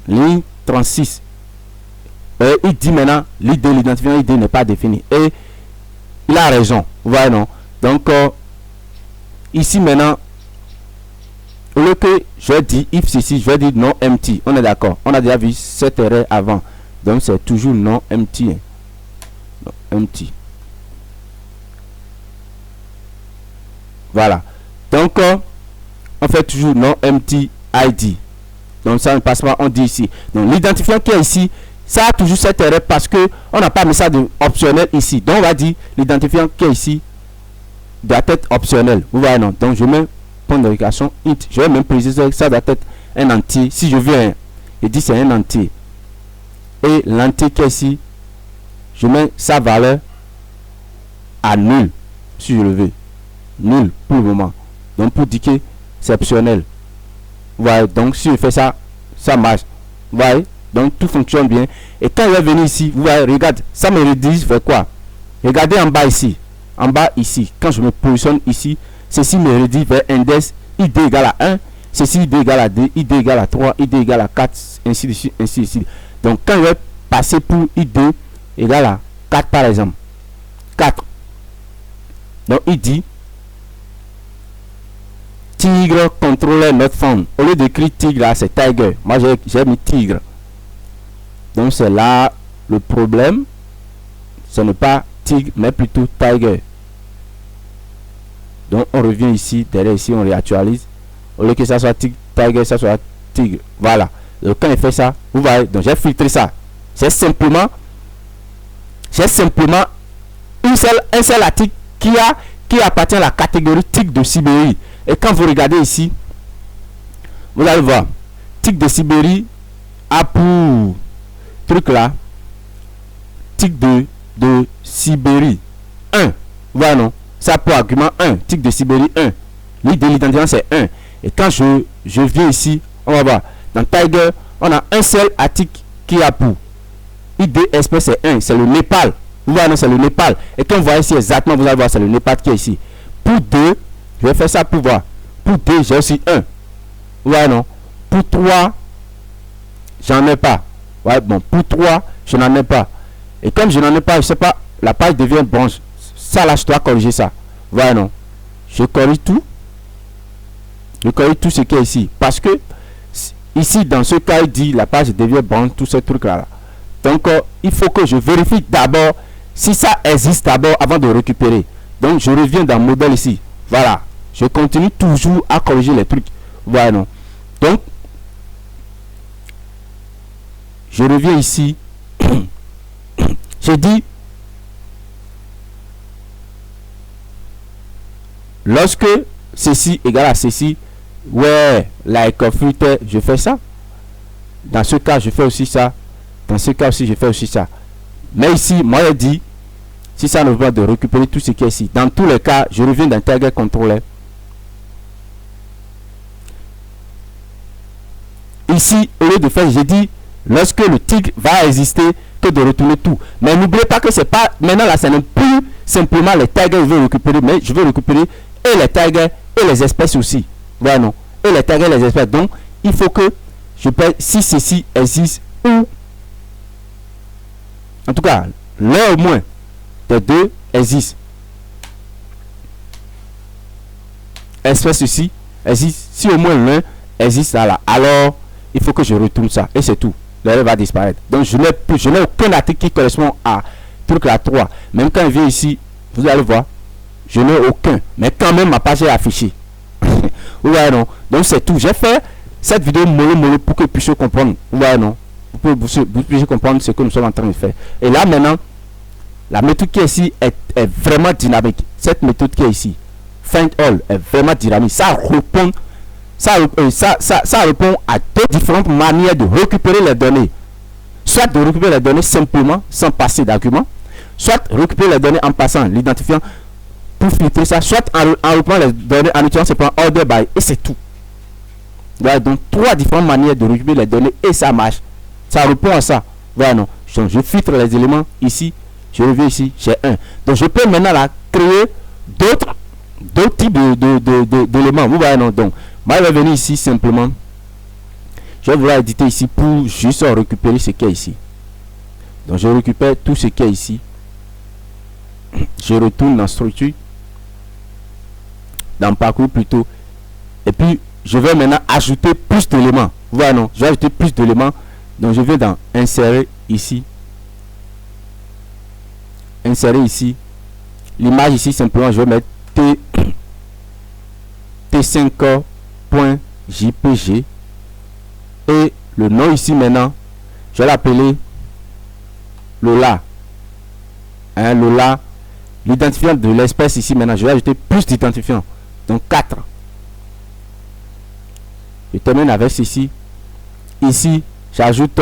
Ligne 36. Il dit maintenant l'identifiant ID n'est pas défini. Et il a raison. Vous voyez, non? Donc ici maintenant, au lieu que je dis if ceci, je vais dire non empty. On est d'accord. On a déjà vu cette erreur avant. Donc c'est toujours non empty. Non empty. Voilà. Donc on fait toujours non empty ID. Donc ça ne passe pas. On dit ici. Donc l'identifiant qui est ici, ça a toujours cette erreur parce que on n'a pas mis ça de optionnel ici. Donc on va dire l'identifiant qui est ici doit être optionnel. Vous voyez, non? Donc je mets point d'interrogation int. Je vais même préciser que ça doit être un entier. Si je viens et dis c'est un entier, et l'entier qui est ici, je mets sa valeur à nul. Si je le veux, nul pour le moment. Donc pour dire que c'est optionnel. Vous voyez, donc si je fais ça, ça marche. Vous voyez, donc tout fonctionne bien. Et quand je vais venir ici, vous voyez, regarde, ça me redirige vers quoi? Regardez en bas ici. En bas ici, quand je me positionne ici, ceci me redirige vers index id égale à 1, ceci id égale à 2, id égale à 3, id égale à 4, ainsi de suite, ainsi de suite. Donc quand je vais passer pour id égale à 4 par exemple, 4. Donc il dit tigre contrôleur not found. Au lieu d'écrire tigre là, c'est tiger. Moi j'ai mis tigre. Donc c'est là le problème. Ce n'est pas tigre mais plutôt tiger. Donc on revient ici, derrière ici on réactualise. Au lieu que ça soit tiger, ça soit tigre. Voilà. Donc quand il fait ça, vous voyez, donc j'ai filtré ça. C'est simplement un seul article qui appartient à la catégorie tigre de Sibérie. Et quand vous regardez ici, vous allez voir, tigre de Sibérie a pour truc là, tigre de Sibérie 1. Voilà, non? Ça pour argument 1, tigre de Sibérie 1. L'idée de l'identifiant c'est 1. Et quand je viens ici, on va voir, dans Tiger, on a un seul article qui a pour IDSP c'est 1, c'est le Népal. Vous voyez, non, c'est le Népal. Et quand vous voyez ici exactement, vous allez voir, c'est le Népal qui est ici. Pour 2, je vais faire ça pour voir. Pour 2, j'ai aussi 1. Vous voyez, non? Pour 3, j'en ai pas. Ouais, bon, pour 3, je n'en ai pas. Et comme je n'en ai pas, je sais pas, la page devient blanche. Ça là, je dois corriger ça. Vous voyez, non? Je corrige tout. Je corrige tout ce qui est ici. Parce que ici, dans ce cas, il dit la page devient blanche, tout ce truc là. Donc, il faut que je vérifie d'abord si ça existe d'abord avant de récupérer. Donc, je reviens dans modèle ici. Voilà. Je continue toujours à corriger les trucs. Voilà, non. Donc, je reviens ici. J'ai dit, lorsque ceci égale à ceci, ouais, like filter, je fais ça. Dans ce cas, je fais aussi ça. Dans ce cas aussi, je fais aussi ça. Mais ici, moi je dis, si ça ne veut pas de récupérer tout ce qui est ici, dans tous les cas, je reviens dans Target Controller. Ici, au lieu de faire, j'ai dit, lorsque le tick va exister, que de retourner tout. Mais n'oubliez pas que c'est pas, maintenant là, ça n'est plus simplement les tags que je veux récupérer, mais je veux récupérer et les tags et les espèces aussi. Voilà, non. Et les tags et les espèces. Donc, il faut que je paye si ceci existe ou, en tout cas, l'un au moins des deux existe. Espèce ici existe. Si au moins l'un existe là, alors il faut que je retourne ça. Et c'est tout. L'erreur va disparaître. Donc je n'ai aucun article qui correspond à truc là 3. Même quand il vient ici, vous allez voir, je n'ai aucun. Mais quand même ma page est affichée. Ouais, non. Donc c'est tout. J'ai fait cette vidéo mollo pour que vous puissiez comprendre. Ouais, non. Pour que vous puissiez comprendre ce que nous sommes en train de faire. Et là maintenant, la méthode qui est ici est vraiment dynamique. Cette méthode qui est ici, Find All, est vraiment dynamique. Ça répond. Ça répond à deux différentes manières de récupérer les données. Soit de récupérer les données simplement sans passer d'argument, soit récupérer les données en passant l'identifiant pour filtrer ça, soit en reprenant les données en utilisant ce point order by, et c'est tout. Voilà, donc trois différentes manières de récupérer les données et ça marche. Ça répond à ça. Voilà, non. Je filtre les éléments ici, je reviens ici, j'ai un. Donc je peux maintenant là créer d'autres types d'éléments. Vous voyez, non. Donc moi je vais venir ici simplement, je vais vouloir éditer ici pour juste récupérer ce qui est ici. Donc je récupère tout ce qui est ici, je retourne dans structure, dans parcours plutôt, et puis je vais maintenant ajouter plus d'éléments. Voilà, non, je vais ajouter plus d'éléments. Donc je vais dans insérer ici, l'image ici simplement je vais mettre t5.jpg et le nom ici maintenant je vais l'appeler Lola, hein, Lola. L'identifiant de l'espèce ici maintenant je vais ajouter plus d'identifiants, donc 4. Je termine avec ceci. Ici j'ajoute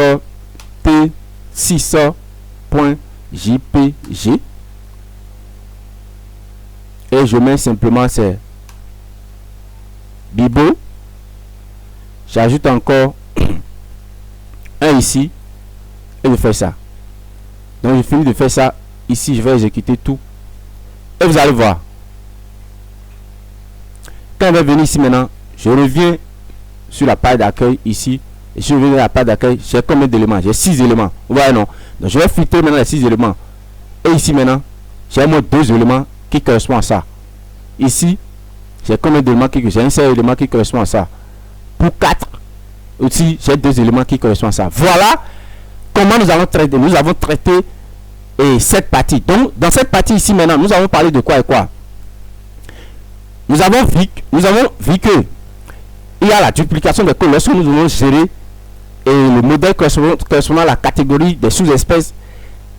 t6.jpg et je mets simplement c'est Bibo. J'ajoute encore un ici et je fais ça. Donc je finis de faire ça ici, je vais exécuter tout et vous allez voir quand je vais venir ici maintenant, je reviens sur la page d'accueil ici et si je reviens à la page d'accueil, j'ai combien d'éléments? J'ai 6 éléments. Vous voyez, non? Donc je vais filtrer maintenant les 6 éléments et ici maintenant j'ai au moins 2 éléments qui correspondent à ça. Ici j'ai combien d'éléments qui j'ai un seul élément qui correspond à ça. Pour 4 aussi j'ai 2 éléments qui correspondent à ça. Voilà comment nous avons traité cette partie. Donc dans cette partie ici maintenant nous avons parlé de quoi et quoi. Nous avons vu que il y a la duplication des codes lorsque nous allons gérer et le modèle correspondant à la catégorie des sous-espèces,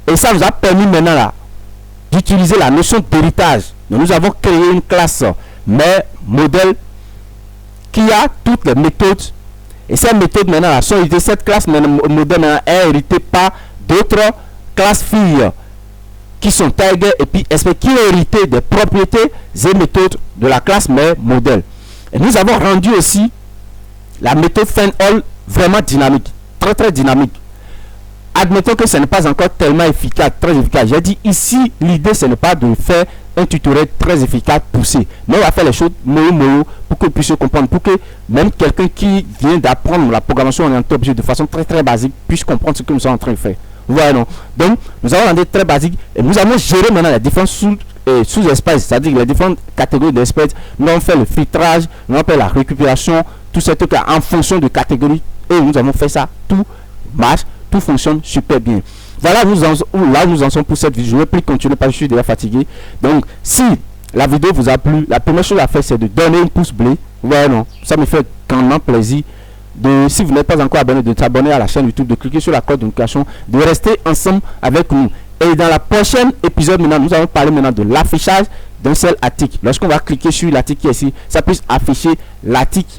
et ça nous a permis maintenant là d'utiliser la notion d'héritage. Donc nous avons créé une classe mais modèle qui a toutes les méthodes, et ces méthodes maintenant là sont héritées. Cette classe modèle maintenant est héritée par d'autres classes filles qui sont taguées et puis qui ont hérité des propriétés et méthodes de la classe mais modèle. Et nous avons rendu aussi la méthode find all vraiment dynamique, très dynamique. Admettons que ce n'est pas encore tellement efficace, très efficace. J'ai dit ici, l'idée ce n'est pas de faire un tutoriel très efficace poussé, mais on va faire les choses mollo pour que vous puissiez comprendre, pour que même quelqu'un qui vient d'apprendre la programmation orientée objet de façon très basique puisse comprendre ce que nous sommes en train de faire. Vous voyez, non? Donc nous avons rendu très basique et nous avons géré maintenant les différentes sous-espèces, c'est-à-dire les différentes catégories d'espèces. Nous avons fait le filtrage, nous avons fait la récupération, tout ce truc en fonction de catégorie, et nous avons fait ça, tout marche, tout fonctionne super bien. Voilà là nous en sommes pour cette vidéo. Je ne vais plus continuer parce que je suis déjà fatigué. Donc si la vidéo vous a plu, la première chose à faire c'est de donner un pouce bleu. Ouais, non, ça me fait grandement plaisir. Si vous n'êtes pas encore abonné, de t'abonner à la chaîne YouTube, de cliquer sur la cloche de notification, de rester ensemble avec nous. Et dans la prochaine épisode maintenant, nous allons parler maintenant de l'affichage d'un seul article. Lorsqu'on va cliquer sur l'article qui est ici, ça puisse afficher l'article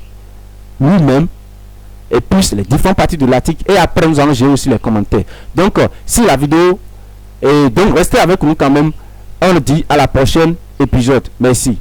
lui-même et plus les différentes parties de l'article, et après nous allons gérer aussi les commentaires. Donc si la vidéo Et donc, restez avec nous quand même. On dit à la prochaine épisode. Merci.